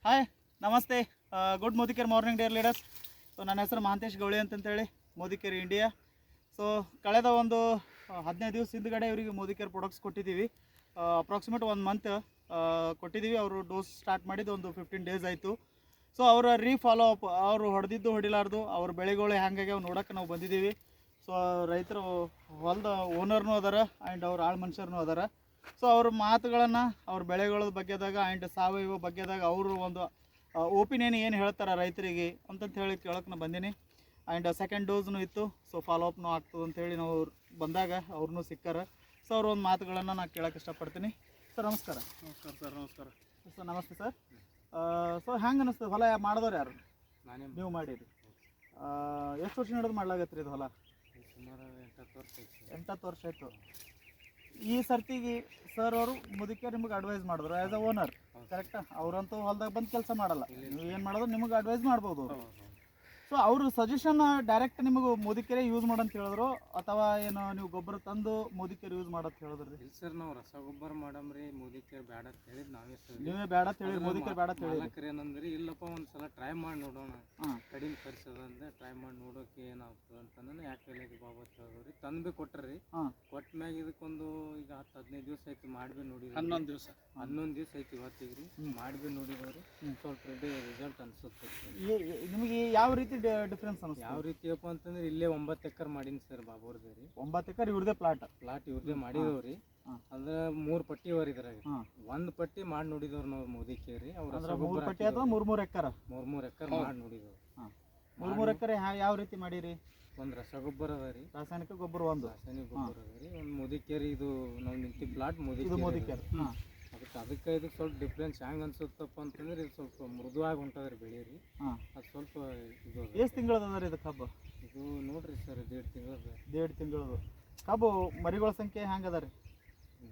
Hi ನಮಸ್ತೆ. Good Modicare morning Deere leaders. So ನನ್ನ ಹೆಸರು ಮಹಾಂತೇಶ್ ಗೌಳಿ ಅಂತಂತೇಳಿ, ಮೋದಿಕೇರ್ ಇಂಡಿಯಾ. ಸೊ ಕಳೆದ ಒಂದು 15 ದಿವಸ ಹಿಂದ್ಗಡೆ ಇವರಿಗೆ ಮೋದಿಕೇರ್ ಪ್ರಾಡಕ್ಟ್ಸ್ ಕೊಟ್ಟಿದ್ದೀವಿ. ಅಪ್ರಾಕ್ಸಿಮೇಟ್ 1 ಮಂತ್ ಕೊಟ್ಟಿದ್ದೀವಿ. ಅವರು ಡೋಸ್ ಸ್ಟಾರ್ಟ್ ಮಾಡಿದ್ದು ಒಂದು 15 ಡೇಸ್ ಆಯಿತು. ಸೊ ಅವರ ಫಾಲೋ ಅಪ್, ಅವರು ಹೊಡೆದಿದ್ದು ಹೊಡಿಲಾರ್ದು ಅವ್ರ ಬೆಳೆಗಳು ಹೆಂಗಾಗಿ ಅವು ನೋಡೋಕೆ ನಾವು ಬಂದಿದ್ದೀವಿ. ಸೊ ರೈತರು ಹೊಲದ ಓನರ್ನೂ ಅದಾರ ಆ್ಯಂಡ್ ಅವ್ರ ಆಳು ಮನುಷ್ಯರೂ ಅದಾರ. ಸೊ ಅವ್ರ ಮಾತುಗಳನ್ನು ಅವ್ರ ಬೆಳೆಗಳ ಬಗ್ಗೆದಾಗ ಆ್ಯಂಡ್ ಸಾವಯವ ಬಗ್ಗೆದಾಗ ಅವರು ಒಂದು ಒಪಿನಿಯನ್ ಏನು ಹೇಳ್ತಾರೆ ರೈತರಿಗೆ ಅಂತಂತ ಹೇಳಿ ಕೇಳೋಕೆ ನಾನು ಬಂದೀನಿ. ಆ್ಯಂಡ್ ಸೆಕೆಂಡ್ ಡೋಸ್ನು ಇತ್ತು. ಸೊ ಫಾಲೋ ಅಪ್ನೂ ಆಗ್ತದೆ ಅಂತೇಳಿ ನಾವು ಬಂದಾಗ ಅವ್ರನ್ನೂ ಸಿಕ್ಕಾರ. ಸೊ ಅವ್ರ ಒಂದು ಮಾತುಗಳನ್ನು ನಾನು ಕೇಳೋಕೆ ಇಷ್ಟಪಡ್ತೀನಿ. ಸರ್ ನಮಸ್ಕಾರ. ನಮಸ್ಕಾರ ಸರ್. ನಮಸ್ಕಾರ ಸರ್. ನಮಸ್ತೆ ಸರ್. ಸೊ ಹೆಂಗೆ ಅನ್ನಿಸ್ತದೆ ಹೊಲ ಮಾಡಿದವ್ರು ಯಾರು? ನಾನೇ. ನೀವು ಮಾಡಿರಿ. ಎಷ್ಟು ವರ್ಷ ಹಿಡಿದು ಮಾಡ್ಲಾಗತ್ರಿ ಇದು ಹೊಲ? ಸುಮಾರು 8-10 ವರ್ಷ ಆಯ್ತು. 8-10 ವರ್ಷ ಆಯಿತು. ಈ ಸರ್ತಿಗೆ ಸರ್ ಅವರು ಮುದುಕಿಯರು ನಿಮಗೆ ಅಡ್ವೈಸ್ ಮಾಡಿದ್ರು ಆ್ಯಸ್ ಅ ಓನರ್, ಕರೆಕ್ಟಾ? ಅವರಂತೂ ಹೊಲ್ದಾಗ ಬಂದು ಕೆಲಸ ಮಾಡಲ್ಲ, ನೀವು ಏನು ಮಾಡೋದು ನಿಮಗೆ ಅಡ್ವೈಸ್ ಮಾಡ್ಬೋದು. ಸೊ ಅವರು ಸಜೆಷನ್ ಡೈರೆಕ್ಟ್ ನಿಮಗೆ ಮೋದಿಕೆರೆ ಯೂಸ್ ಮಾಡಂತ ಹೇಳಿದ್ರು ಅಥವಾ ಏನು ನೀವು ಗೊಬ್ಬರ ತಂದು ಮೋದಿಕೆರೆ ಯೂಸ್ ಮಾಡಂತ ಹೇಳಿದ್ರಿ? ಇಲ್ಲ ಸರ್, ನಾವು ರಸಗೊಬ್ಬರ ಮಾಡಮ್ರಿ, ಮೋದಿಕೇರ್ ಬೇಡ ಅಂತ ಹೇಳಿದ್ ನಾವೇ ಸರ್. ನೀವೇ ಬೇಡ ಅಂತ ಹೇಳಿ ಮೋದಿಕೆರೆ ಬೇಡ ಅಂತ ಹೇಳಿ ಏನಂದ್ರಿ, ಇಲ್ಲಪ್ಪ ಒಂದ್ಸಲ ಟ್ರೈ ಮಾಡಿ ನೋಡೋಣ, ಕಡಿಮೆ ಖರ್ಚದಂದ್ರೆ ಟ್ರೈ ಮಾಡಿ ನೋಡೋಕೆ ಏನಾಗ್ತದೆ ಅಂತಂದ್ರೆ ಯಾಕೆ ಹೇಳಿದ್ರಿ ಬಾಬತ್ ಹೇಳಿದ್ರಿ. ತಂದು ಭೀ ಕೊಟ್ಟರಿ. ಕೊಟ್ಟ ಮ್ಯಾಗ ಇದಕ್ಕೊಂದು ಈಗ 10-15 ದಿವಸ ಆಯ್ತು ಮಾಡಿ ನೋಡಿದ್ರಿ. 11 ದಿವಸ ಆಯ್ತು ಇವತ್ತಿಗ್ರಿ ಮಾಡಿ ನೋಡಿದವ್ರಿ. ಸ್ವಲ್ಪ ರಿಸಲ್ಟ್ ಅನ್ಸುತ್ತೆ. ನಿಮಗೆ ಯಾವ ರೀತಿ ಡಿಫ್ರೆನ್ಸ್ ಅನಿಸ್ತು? ಯಾವ ರೀತಿಯಪ್ಪ ಅಂತಂದ್ರೆ ಇಲ್ಲೇ 9 ಎಕರೆ ಮಾಡೀನಿ ಸರ್ ಬಾಬೋರ್ದೆ ರೀ. 9 ಎಕರೆ ಇವ್ರದೇ ಪ್ಲಾಟ್ ಇವ್ರದೇ ಮಾಡಿದವ್ರಿ. ಅಂದ್ರೆ 3 ಪಟ್ಟಿ ಅವರ್ ಇದ್ರಾಗ 1 ಪಟ್ಟಿ ಮಾಡಿ ನೋಡಿದವ್ರು ನಾವು ಮೋದಿಕೇರಿ. ಅವ್ರ 3 ಪಟ್ಟಿ ಅಥವಾ 3 ಎಕರೆ 3 ಎಕರೆ ಮಾಡಿ ನೋಡಿದವ್ರು. 3 ಎಕರೆ ಯಾವ ರೀತಿ ಮಾಡಿರಿ? ಒಂದು ರಸಗೊಬ್ಬರ ಅದ ರೀ, ರಾಸಾಯನಿಕ ಗೊಬ್ಬರ ಒಂದು, ರಾಸಾಯನಿಕ ಗೊಬ್ಬರ ಅದ ರೀ, ಒಂದು ಮೋದಿಕೇರಿ. ಇದು ನಾವು ನಿಂತಿ ಪ್ಲಾಟ್ ಮೋದಿಕೇರಿ. ಅದಕ್ಕೆ ಇದಕ್ಕೆ ಸ್ವಲ್ಪ ಡಿಫ್ರೆನ್ಸ್ ಹೆಂಗೆ ಅನ್ಸುತ್ತಪ್ಪ ಅಂತಂದ್ರೆ ಇದು ಸ್ವಲ್ಪ ಮೃದುವಾಗಿ ಹೊಂಟದ್ರಿ ಬೆಳೆ ರೀ. ಅದು ಸ್ವಲ್ಪ ಇದು ಎಷ್ಟು ತಿಂಗಳದ ಅದ ರೀ ಇದು ಕಬ್ಬು? ಇದು ನೋಡ್ರಿ ಸರ್ 1.5 ತಿಂಗಳದ. 1.5 ತಿಂಗಳದು ಕಬ್ಬು. ಮರಿಗಳ ಸಂಖ್ಯೆ ಹೆಂಗೆ ಅದ ರೀ?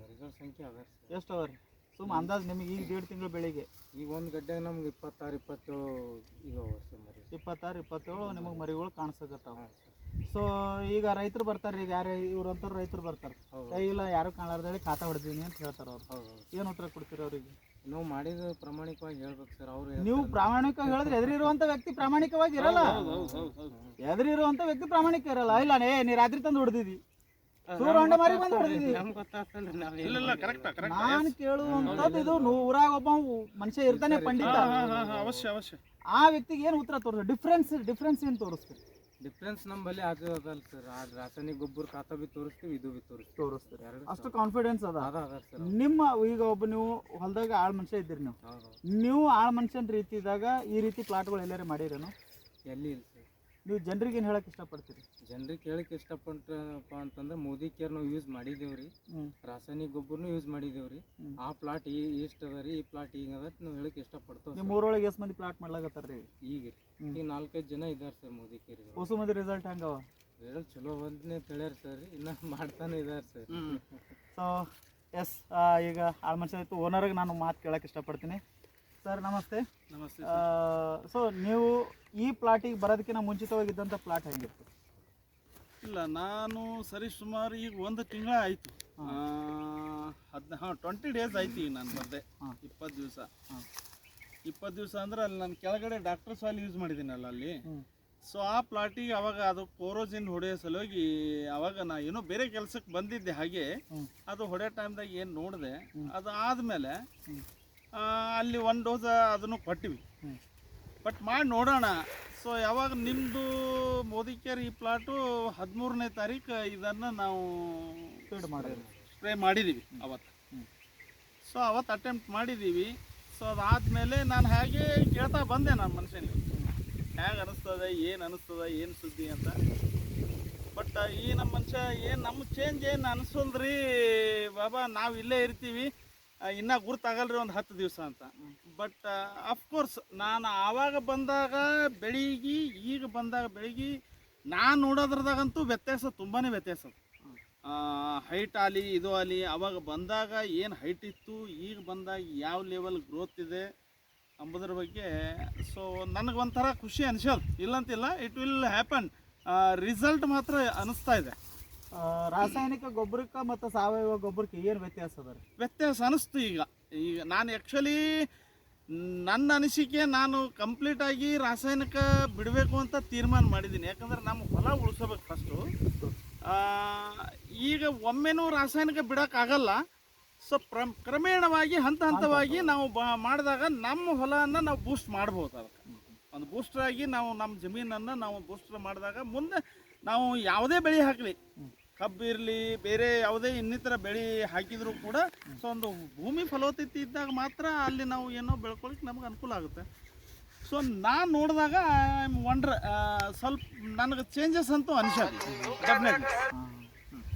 ಮರಿಗಳ ಸಂಖ್ಯೆ ಅದ ರೀ. ಎಷ್ಟು ಅದ ರೀ ಸುಮ್ಮ ಅಂದಾಜು ನಿಮಗೆ ಈಗ 1.5 ತಿಂಗಳ ಬೆಳೆಗೆ? ಈಗ ಒಂದು ಗಡ್ಡೆಗೆ ನಮ್ಗೆ 26-27 ಈಗ ಮರಿ. 26-27 ನಿಮಗೆ ಮರಿಗಳು ಕಾಣಿಸಕತ್ತಾವ. ಸೊ ಈಗ ರೈತರು ಬರ್ತಾರೆ, ಈಗ ಯಾರು ಇವ್ರಂತಾರು ರೈತರು ಬರ್ತಾರೆ, ಇಲ್ಲ ಯಾರು ಕಾಣಲಾರ್ದೇಳಿ ಖಾತಾ ಹೊಡೆದೀನಿ ಅಂತ ಹೇಳ್ತಾರೆ ಅವ್ರು. ಏನು ಉತ್ತರ ಕೊಡ್ತೀರಿ ಅವ್ರಿಗೆ? ನಾವು ಮಾಡಿದ ಪ್ರಾಮಾಣಿಕವಾಗಿ ಹೇಳ್ಬೇಕು ಸರ್. ಅವ್ರು ನೀವು ಪ್ರಾಮಾಣಿಕವಾಗಿ ಹೇಳಿದ್ರೆ ಎದುರಿರುವಂತ ವ್ಯಕ್ತಿ ಪ್ರಾಮಾಣಿಕವಾಗಿ ಇರಲ್ಲ. ಎದುರಿರುವಂತ ವ್ಯಕ್ತಿ ಪ್ರಾಮಾಣಿಕ ಇರಲ್ಲ. ಇಲ್ಲ ನೀ ರಾತ್ರಿ ತಂದು ಹೊಡೆದಿದ್ದಿ, ಸೂರ್ಯ ಮಾರಿ ಬಂದು ಹೊಡೆದಿದ್ದಿ. ನಾನು ಕೇಳುವಂತದ್ದು ಇದು, ಊರಾಗ ಒಬ್ಬ ಮನುಷ್ಯ ಇರ್ತಾನೆ ಪಂಡಿತ, ಅವಶ್ಯ ಆ ವ್ಯಕ್ತಿಗೆ ಏನು ಉತ್ತರ ತೋರಿಸ್? ಡಿಫ್ರೆನ್ಸ್ ಏನು ತೋರಿಸ್ತೀರಿ? ಡಿಫ್ರೆನ್ಸ್ ನಮ್ಮಲ್ಲಿ ಅದು ಅದಲ್ಲ ಸರ್. ರಾಸಾಯನಿಕ ಗೊಬ್ಬರ ಖಾತಾ ಬಿ ತೋರಿಸ್ತೀವಿ, ಇದು ಬಿ ತೋರಿಸ್ತೀರಿ. ಅಷ್ಟು ಕಾನ್ಫಿಡೆನ್ಸ್ ಅದ ಸರ್. ನಿಮ್ಮ ಈಗ ಒಬ್ಬ ನೀವು ಹೊಲದಾಗ ಆಳ್ ಮನುಷ್ಯ ಇದ್ದೀರಿ, ನೀವು ಆಳ್ ಮನುಷ್ಯನ ರೀತಿ ಇದ್ದಾಗ ಈ ರೀತಿ ಪ್ಲಾಟ್ಗಳು ಎಲ್ಲಾರು ಮಾಡಿರೇನು? ಎಲ್ಲಿ ಇಲ್ಲ ಸರ್. ನೀವು ಜನರಿಗೆ ಏನು ಹೇಳಕ್ ಇಷ್ಟಪಡ್ತೀರಿ? ಜನರಿಗೆ ಹೇಳಕ್ ಇಷ್ಟಪಟ್ಟಪ್ಪ ಅಂತಂದ್ರೆ ಮೋದಿಕೇರ್ ನಾವು ಯೂಸ್ ಮಾಡಿದೇವ್ರಿ, ರಾಸಾಯನಿಕ ಗೊಬ್ಬರನು ಯೂಸ್ ಮಾಡಿದೇವ್ರಿ. ಆ ಪ್ಲಾಟ್ ಎಷ್ಟು ಅದ ರೀ, ಈ ಪ್ಲಾಟ್ ಈಗ ಅದ ನಾವು ಹೇಳಕ್ ಇಷ್ಟಪಡ್ತೇವೆ. ನಿಮ್ಮ ಊರೊಳಗೆ ಎಷ್ಟು ಮಂದಿ ಪ್ಲಾಟ್ ಮಾಡ್ಲಾಕತ್ತಾರ ರೀ ಈಗ? 4-5 ಜನ ಇದ್ದಾರೆ ಸರ್ ಮೋದಿಕೇರಿ. ಹೊಸ ಮಂದಿ ರಿಸಲ್ಟ್ ಹೆಂಗವ? ರಿಸಲ್ಟ್ ಚಲೋ ಬಂದನೆ ತಿಳಿಯಾರ ಸರ್, ಇನ್ನ ಮಾಡ್ತಾನೆ ಇದ್ದಾರೆ ಸರ್. ಸೊ ಎಸ್, ಈಗ ಆಳ್ ಮನುಷ್ಯ ಆಯ್ತು, ಓನರ್ಗೆ ನಾನು ಮಾತು ಕೇಳಕ್ಕೆ ಇಷ್ಟಪಡ್ತೀನಿ. ಸರ್ ನಮಸ್ತೆ. ನಮಸ್ತೆ. ಸೊ ನೀವು ಈ ಪ್ಲಾಟಿಗೆ ಬರೋದಕ್ಕಿಂತ ಮುಂಚಿತವಾಗಿದ್ದಂಥ ಪ್ಲಾಟ್ ಹೆಂಗಿತ್ತು? ಇಲ್ಲ, ನಾನು ಸುಮಾರು ಈಗ 1 ತಿಂಗಳ ಆಯಿತು. 20 ಡೇಸ್ ಆಯ್ತು ಈಗ ನಾನು ಬಂದೆ. 20 ದಿವಸ. 20 ದಿವಸ ಅಂದ್ರೆ ಅಲ್ಲಿ ನಾನು ಕೆಳಗಡೆ ಡಾಕ್ಟರ್ ಸಾಯಿಲ್ ಯೂಸ್ ಮಾಡಿದ್ದೀನಲ್ಲ ಅಲ್ಲಿ. ಸೊ ಆ ಪ್ಲಾಟಿಗೆ ಅವಾಗ ಅದು ಕೋರೋಜಿನ್ ಹೊಡೆಯೋ ಸಲುವಾಗಿ ಅವಾಗ ನಾ ಏನೋ ಬೇರೆ ಕೆಲಸಕ್ಕೆ ಬಂದಿದ್ದೆ. ಹಾಗೆ ಅದು ಹೊಡೆಯೋ ಟೈಮ್ದಾಗ ಏನು ನೋಡಿದೆ, ಅದು ಆದಮೇಲೆ ಅಲ್ಲಿ 1 ಡೋಸ್ ಅದನ್ನು ಕೊಟ್ಟಿವಿ. ಬಟ್ ಮಾಡಿ ನೋಡೋಣ. ಸೊ ಯಾವಾಗ ನಿಮ್ಮದು ಮೋದಿಕೇರ್ ಈ ಪ್ಲಾಟು 13ನೇ ತಾರೀಕು ಇದನ್ನು ನಾವು ಸ್ಪ್ರೇ ಮಾಡಿದ್ದೀವಿ ಅವತ್ತು. ಸೊ ಅವತ್ತು ಅಟೆಂಪ್ಟ್ ಮಾಡಿದ್ದೀವಿ. ಸೊ ಅದಾದಮೇಲೆ ನಾನು ಹಾಗೆ ಕೇಳ್ತಾ ಬಂದೆ ನಾನು ಮನುಷ್ಯನಿಗೆ, ಹೇಗೆ ಅನ್ನಿಸ್ತದೆ, ಏನು ಸುದ್ದಿ ಅಂತ. ಬಟ್ ಈ ನಮ್ಮ ಮನುಷ್ಯ ನಮ್ಮ ಚೇಂಜ್ ಏನು ಅನಿಸೋಲ್ರಿ ಬಾಬಾ, ನಾವು ಇಲ್ಲೇ ಇರ್ತೀವಿ, ಇನ್ನೂ ಗುರ್ತಾಗಲ್ರಿ ಒಂದು 10 ದಿವಸ ಅಂತ. ಬಟ್ ಅಫ್ಕೋರ್ಸ್ ನಾನು ಆವಾಗ ಬಂದಾಗ ಬೆಳಿಗ್ಗೆ ಈಗ ಬಂದಾಗ ಬೆಳಿಗ್ಗೆ ನಾನು ನೋಡೋದ್ರದಾಗಂತೂ ವ್ಯತ್ಯಾಸ ತುಂಬಾ ವ್ಯತ್ಯಾಸ. ಹೈಟ್ ಆಗಲಿ ಇದು ಆಗಲಿ, ಆವಾಗ ಬಂದಾಗ ಏನು ಹೈಟ್ ಇತ್ತು, ಈಗ ಬಂದಾಗ ಯಾವ ಲೆವೆಲ್ ಗ್ರೋತ್ ಇದೆ ಅಂಬುದ್ರ ಬಗ್ಗೆ ಸೊ ನನಗೊಂಥರ ಖುಷಿ ಅನಿಸೋದು, ಇಲ್ಲಂತಿಲ್ಲ, ಇಟ್ ವಿಲ್ ಹ್ಯಾಪನ್. ರಿಸಲ್ಟ್ ಮಾತ್ರ ಅನಿಸ್ತಾ ಇದೆ. ರಾಸಾಯನಿಕ ಗೊಬ್ಬರಕ್ಕೆ ಮತ್ತು ಸಾವಯವ ಗೊಬ್ಬರಕ್ಕೆ ಏನು ವ್ಯತ್ಯಾಸ ಅದ ರೀ? ವ್ಯತ್ಯಾಸ ಅನಿಸ್ತು ಈಗ. ನಾನು ಆ್ಯಕ್ಚುಲಿ ನನ್ನ ಅನಿಸಿಕೆ ನಾನು ಕಂಪ್ಲೀಟಾಗಿ ರಾಸಾಯನಿಕ ಬಿಡಬೇಕು ಅಂತ ತೀರ್ಮಾನ ಮಾಡಿದ್ದೀನಿ. ಯಾಕಂದ್ರೆ ನಮ್ಮ ಹೊಲ ಉಳಿಸೋಬೇಕು ಫಸ್ಟು. ಈಗ ಒಮ್ಮೆನೂ ರಾಸಾಯನಿಕ ಬಿಡೋಕ್ಕಾಗಲ್ಲ. ಸೊ ಕ್ರಮೇಣವಾಗಿ ಹಂತ ಹಂತವಾಗಿ ನಾವು ಮಾಡಿದಾಗ ನಮ್ಮ ಹೊಲವನ್ನು ನಾವು ಬೂಸ್ಟ್ ಮಾಡ್ಬೋದು. ಅದಕ್ಕೆ ಒಂದು ಬೂಸ್ಟ್ರಾಗಿ ನಾವು ನಮ್ಮ ಜಮೀನನ್ನು ನಾವು ಬೂಸ್ಟರ್ ಮಾಡಿದಾಗ ಮುಂದೆ ನಾವು ಯಾವುದೇ ಬೆಳೆ ಹಾಕಲಿ, ಕಬ್ಬು ಇರಲಿ, ಬೇರೆ ಯಾವುದೇ ಇನ್ನಿತರ ಬೆಳೆ ಹಾಕಿದರೂ ಕೂಡ ಸೊ ಒಂದು ಭೂಮಿ ಫಲವತ್ತತೆ ಇದ್ದಾಗ ಮಾತ್ರ ಅಲ್ಲಿ ನಾವು ಏನೋ ಬೆಳ್ಕೊಳ್ಳಿಕ್ಕೆ ನಮ್ಗೆ ಅನುಕೂಲ ಆಗುತ್ತೆ. ಸೊ ನಾನು ನೋಡಿದಾಗ ಒಂಡ್ರ ಸ್ವಲ್ಪ ನನಗೆ ಚೇಂಜಸ್ ಅಂತೂ ಅನಿಸೋದು ಡೆಫಿನೆಟ್ಲಿ.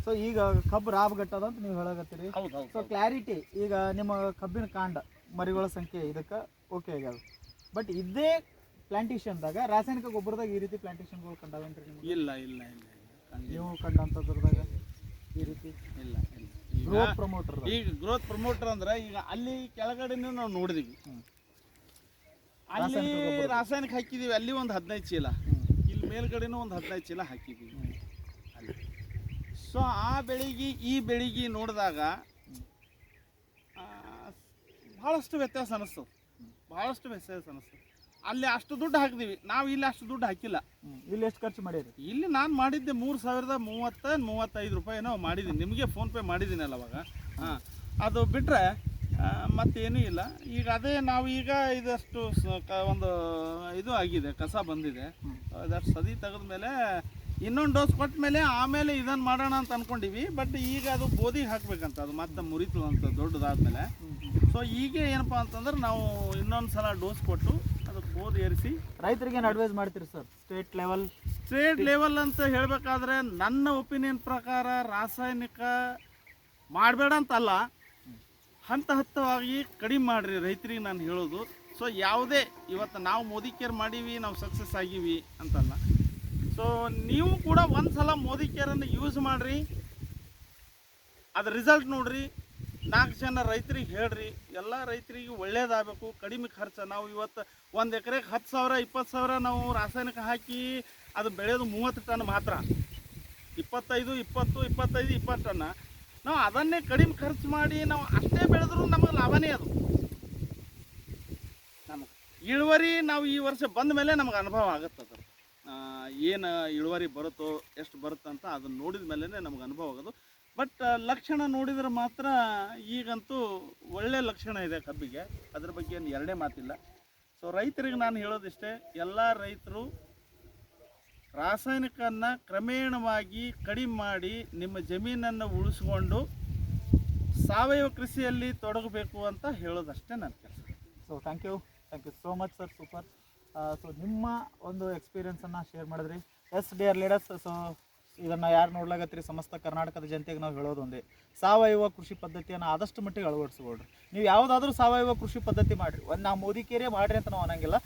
ಸೊ ಈಗ ಕಬ್ಬು ರಾಬಗಟ್ಟದ ಅಂತ ನೀವು ಹೇಳಕತ್ತೀರಿ. ಹೌದು. ಸೊ ಕ್ಲಾರಿಟಿ, ಈಗ ನಿಮ್ಮ ಕಬ್ಬಿನ ಕಾಂಡ ಮರಿಗಳ ಸಂಖ್ಯೆ ಇದಕ್ಕೆ ಓಕೆ ಆಗ್ಯಾವ. ಬಟ್ ಇದೇ ಪ್ಲಾಂಟೇಶನ್ದಾಗ ರಾಸಾಯನಿಕ ಗೊಬ್ಬರದಾಗ ಈ ರೀತಿ ಪ್ಲಾಂಟೇಶನ್ಗಳು ಕಂಡಾವೇನ್ರಿ ನಿಮ್ಗೆ? ಇಲ್ಲ ನೀವು ಕಂಡಂಥದ್ರದಾಗ ಈ ರೀತಿ ಇಲ್ಲ. Growth promoter. ಈಗ ಗ್ರೋತ್ ಪ್ರಮೋಟರ್ ಅಂದ್ರೆ ಈಗ ಅಲ್ಲಿ ಕೆಳಗಡೆನೂ ನಾವು ನೋಡಿದೀವಿ, ಅಲ್ಲಿ ರಾಸಾಯನಿಕ ಹಾಕಿದೀವಿ, ಅಲ್ಲಿ ಒಂದು 15 ಚೀಲ, ಇಲ್ಲಿ ಮೇಲ್ಗಡೆನೂ ಒಂದು 15 ಚೀಲ ಹಾಕಿದ್ದೀವಿ ಅಲ್ಲಿ. ಸೊ ಆ ಬೆಳೆಗೆ ಈ ಬೆಳೆಗೆ ನೋಡಿದಾಗ ಭಾಳಷ್ಟು ವ್ಯತ್ಯಾಸ ಅನ್ನಿಸ್ತದೆ, ಭಾಳಷ್ಟು ವ್ಯತ್ಯಾಸ ಅನ್ನಿಸ್ತದೆ. ಅಲ್ಲಿ ಅಷ್ಟು ದುಡ್ಡು ಹಾಕಿದೀವಿ ನಾವು, ಇಲ್ಲಿ ಅಷ್ಟು ದುಡ್ಡು ಹಾಕಿಲ್ಲ. ಇಲ್ಲಿ ಎಷ್ಟು ಖರ್ಚು ಮಾಡಿರಿ? ಇಲ್ಲಿ ನಾನು ಮಾಡಿದ್ದೆ 3035 ರೂಪಾಯಿ ಏನೋ ಮಾಡಿದ್ದೀನಿ. ನಿಮಗೆ ಫೋನ್ಪೇ ಮಾಡಿದ್ದೀನಲ್ಲ ಅವಾಗ. ಹಾಂ, ಅದು ಬಿಟ್ಟರೆ ಮತ್ತೇನೂ ಇಲ್ಲ. ಈಗ ಅದೇ ನಾವು ಈಗ ಇದಷ್ಟು ಒಂದು ಇದು ಆಗಿದೆ, ಕಸ ಬಂದಿದೆ, ಅದಷ್ಟು ಸದಿ ತೆಗೆದ ಮೇಲೆ ಇನ್ನೊಂದು ಡೋಸ್ ಕೊಟ್ಟ ಮೇಲೆ ಆಮೇಲೆ ಇದನ್ನು ಮಾಡೋಣ ಅಂತ ಅಂದ್ಕೊಂಡಿವಿ. ಬಟ್ ಈಗ ಅದು ಗೋಧಿಗೆ ಹಾಕಬೇಕಂತ, ಅದು ಮತ್ತೆ ಮುರಿತು ಅಂತ ದೊಡ್ಡದಾದ್ಮೇಲೆ. ಸೊ ಈಗ ಏನಪ್ಪ ಅಂತಂದ್ರೆ ನಾವು ಇನ್ನೊಂದು ಸಲ ಡೋಸ್ ಕೊಟ್ಟು ಅದಕ್ಕೆ ಗೋಧಿ ಏರಿಸಿ ರೈತರಿಗೆ ಏನು ಅಡ್ವೈಸ್ ಮಾಡ್ತೀರಿ ಸರ್? ಸ್ಟೇಟ್ ಲೆವೆಲ್ ಅಂತ ಹೇಳಬೇಕಾದ್ರೆ ನನ್ನ ಒಪಿನಿಯನ್ ಪ್ರಕಾರ ರಾಸಾಯನಿಕ ಮಾಡಬೇಡ ಅಂತಲ್ಲ, ಹಂತ ಹಂತವಾಗಿ ಕಡಿಮೆ ಮಾಡಿರಿ ರೈತರಿಗೆ ನಾನು ಹೇಳೋದು. ಸೊ ಯಾವುದೇ ಇವತ್ತು ನಾವು ಮೋದಿ ಕೇರ್ ಮಾಡೀವಿ, ನಾವು ಸಕ್ಸಸ್ ಆಗೀವಿ ಅಂತಲ್ಲ. ಸೊ ನೀವು ಕೂಡ ಒಂದು ಸಲ ಮೋದಿ ಕೇರನ್ನು ಯೂಸ್ ಮಾಡಿರಿ, ಅದ್ರ ರಿಸಲ್ಟ್ ನೋಡಿರಿ, 4 ಜನ ರೈತರಿಗೆ ಹೇಳ್ರಿ. ಎಲ್ಲ ರೈತರಿಗೆ ಒಳ್ಳೇದಾಗಬೇಕು, ಕಡಿಮೆ ಖರ್ಚು. ನಾವು ಇವತ್ತು 1 ಎಕರೆಗೆ 10,000 20,000 ನಾವು ರಾಸಾಯನಿಕ ಹಾಕಿ ಅದು ಬೆಳೆಯೋದು 30 ಟನ್ ಮಾತ್ರ, 25 ಟನ್. ನಾವು ಅದನ್ನೇ ಕಡಿಮೆ ಖರ್ಚು ಮಾಡಿ ನಾವು ಅಷ್ಟೇ ಬೆಳೆದ್ರೂ ನಮಗೆ ಲಾಭನೇ. ಅದು ನಮಗೆ ಇಳುವರಿ ನಾವು ಈ ವರ್ಷ ಬಂದ ಮೇಲೆ ನಮಗೆ ಅನುಭವ ಆಗುತ್ತದೆ. ಏನು ಇಳುವರಿ ಬರುತ್ತೋ ಎಷ್ಟು ಬರುತ್ತಂತ ಅದನ್ನು ನೋಡಿದ ಮೇಲೆ ನಮಗೆ ಅನುಭವ ಆಗೋದು. ಬಟ್ ಲಕ್ಷಣ ನೋಡಿದ್ರೆ ಮಾತ್ರ ಈಗಂತೂ ಒಳ್ಳೆ ಲಕ್ಷಣ ಇದೆ ಕಬ್ಬಿಗೆ, ಅದ್ರ ಬಗ್ಗೆ ಏನು ಎರಡೇ ಮಾತಿಲ್ಲ. ಸೊ ರೈತರಿಗೆ ನಾನು ಹೇಳೋದಿಷ್ಟೇ, ಎಲ್ಲ ರೈತರು ರಾಸಾಯನಿಕವನ್ನು ಕ್ರಮೇಣವಾಗಿ ಕಡಿಮೆ ಮಾಡಿ ನಿಮ್ಮ ಜಮೀನನ್ನು ಉಳಿಸ್ಕೊಂಡು ಸಾವಯವ ಕೃಷಿಯಲ್ಲಿ ತೊಡಗಬೇಕು ಅಂತ ಹೇಳೋದಷ್ಟೇ ನನ್ನ ಕೆಲಸ. So thank you so much sir, super. So ನಿಮ್ಮ ಒಂದು ಎಕ್ಸ್ಪೀರಿಯನ್ಸನ್ನು ಶೇರ್ ಮಾಡಿದ್ರಿ. ಎಸ್ ಡಿಯರ್ ಲೀಡರ್ಸ್, ಸೊ ಇದನ್ನು ಯಾರು ನೋಡ್ಲಾಗತ್ತೀರಿ, ಸಮಸ್ತ ಕರ್ನಾಟಕದ ಜನತೆಗೆ ನಾವು ಹೇಳೋದು ಒಂದೇ, ಸಾವಯವ ಕೃಷಿ ಪದ್ಧತಿಯನ್ನು ಆದಷ್ಟು ಮಟ್ಟಿಗೆ ಅಳವಡಿಸ್ಕೊಳ್ರಿ. ನೀವು ಯಾವುದಾದ್ರೂ ಸಾವಯವ ಕೃಷಿ ಪದ್ಧತಿ ಮಾಡಿರಿ, ಒಂದು ನಾವು ಮೋದಿ ಕೇರೇ ಮಾಡಿರಿ ಅಂತ ನಾವು ಅನ್ನಂಗಿಲ್ಲ,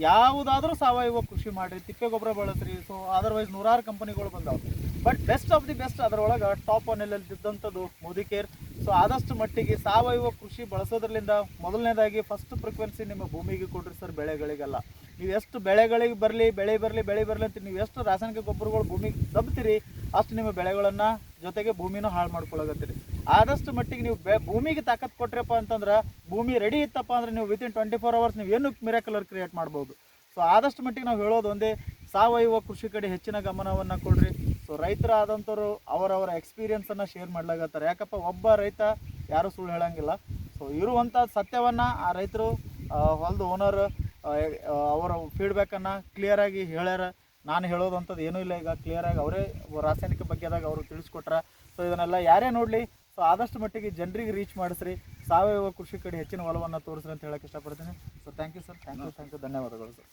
ಯಾವುದಾದ್ರೂ ಸಾವಯವ ಕೃಷಿ ಮಾಡಿರಿ, ತಿಪ್ಪೆ ಗೊಬ್ಬರ ಬಳಸ್ರಿ. ಸೊ ಅದರ್ವೈಸ್ 100 ಕಂಪನಿಗಳು ಬಂದಾವೆ, but best of the best ಅದರೊಳಗೆ ಟಾಪ್ 1 ಇದ್ದಂಥದ್ದು ಮೋದಿ ಕೇರ್. ಸೊ ಆದಷ್ಟು ಮಟ್ಟಿಗೆ ಸಾವಯವ ಕೃಷಿ ಬಳಸೋದ್ರಲ್ಲಿಂದ ಮೊದಲನೇದಾಗಿ ಫಸ್ಟ್ ಫ್ರೀಕ್ವೆನ್ಸಿ ನಿಮ್ಮ ಭೂಮಿಗೆ ಕೊಡ್ರಿ ಸರ್, ಬೆಳೆಗಳಿಗೆಲ್ಲ. ನೀವು ಎಷ್ಟು ಬೆಳೆಗಳಿಗೆ ಬೆಳೆ ಬರಲಿ ಅಂತ ನೀವು ಎಷ್ಟು ರಾಸಾಯನಿಕ ಗೊಬ್ಬರಗಳು ಭೂಮಿಗೆ ದಬ್ತೀರಿ, ಅಷ್ಟು ನಿಮ್ಮ ಬೆಳೆಗಳನ್ನು ಜೊತೆಗೆ ಭೂಮಿನೂ ಹಾಳು ಮಾಡ್ಕೊಳಗತ್ತೀರಿ. ಆದಷ್ಟು ಮಟ್ಟಿಗೆ ನೀವು ಭೂಮಿಗೆ ತಾಕತ್ತು ಕೊಟ್ರಪ್ಪ ಅಂತಂದ್ರೆ, ಭೂಮಿ ರೆಡಿ ಇತ್ತಪ್ಪ ಅಂದ್ರೆ ನೀವು ವಿತಿನ್ 24 hours ನೀವು ಏನು ಮಿರಾಕಲ್ ಕ್ರಿಯೇಟ್ ಮಾಡ್ಬೋದು. ಸೊ ಆದಷ್ಟು ಮಟ್ಟಿಗೆ ನಾವು ಹೇಳೋದು ಒಂದೇ, ಸಾವಯವ ಕೃಷಿ ಕಡೆ ಹೆಚ್ಚಿನ ಗಮನವನ್ನು ಕೊಡ್ರಿ. ಸೊ ರೈತರಾದಂಥವ್ರು ಅವರವರ ಎಕ್ಸ್ಪೀರಿಯನ್ಸನ್ನು ಶೇರ್ ಮಾಡ್ಲಾಗತ್ತಾರೆ. ಯಾಕಪ್ಪ, ಒಬ್ಬ ರೈತ ಯಾರೂ ಸುಳ್ಳು ಹೇಳಂಗಿಲ್ಲ. ಸೊ ಇರುವಂಥ ಸತ್ಯವನ್ನು ಆ ರೈತರು ಹೊಲದ ಓನರ್ ಅವರ ಫೀಡ್ಬ್ಯಾಕನ್ನು ಕ್ಲಿಯರಾಗಿ ಹೇಳ್ಯಾರ. ನಾನು ಹೇಳೋದಂಥದ್ದು ಏನೂ ಇಲ್ಲ, ಈಗ ಕ್ಲಿಯರಾಗಿ ಅವರೇ ರಾಸಾಯನಿಕ ಬಗ್ಗೆದಾಗ ಅವರು ತಿಳಿಸ್ಕೊಟ್ರ. ಸೊ ಇದನ್ನೆಲ್ಲ ಯಾರೇ ನೋಡಲಿ, ಸೊ ಆದಷ್ಟು ಮಟ್ಟಿಗೆ ಜನರಿಗೆ ರೀಚ್ ಮಾಡಿಸ್ರಿ, ಸಾವಯವ ಕೃಷಿ ಕಡೆ ಹೆಚ್ಚಿನ ಒಲವನ್ನು ತೋರಿಸ್ರಿ ಅಂತ ಹೇಳಕ್ಕೆ ಇಷ್ಟಪಡ್ತೀನಿ. So thank you sir, thank you, ಧನ್ಯವಾದಗಳು ಸರ್.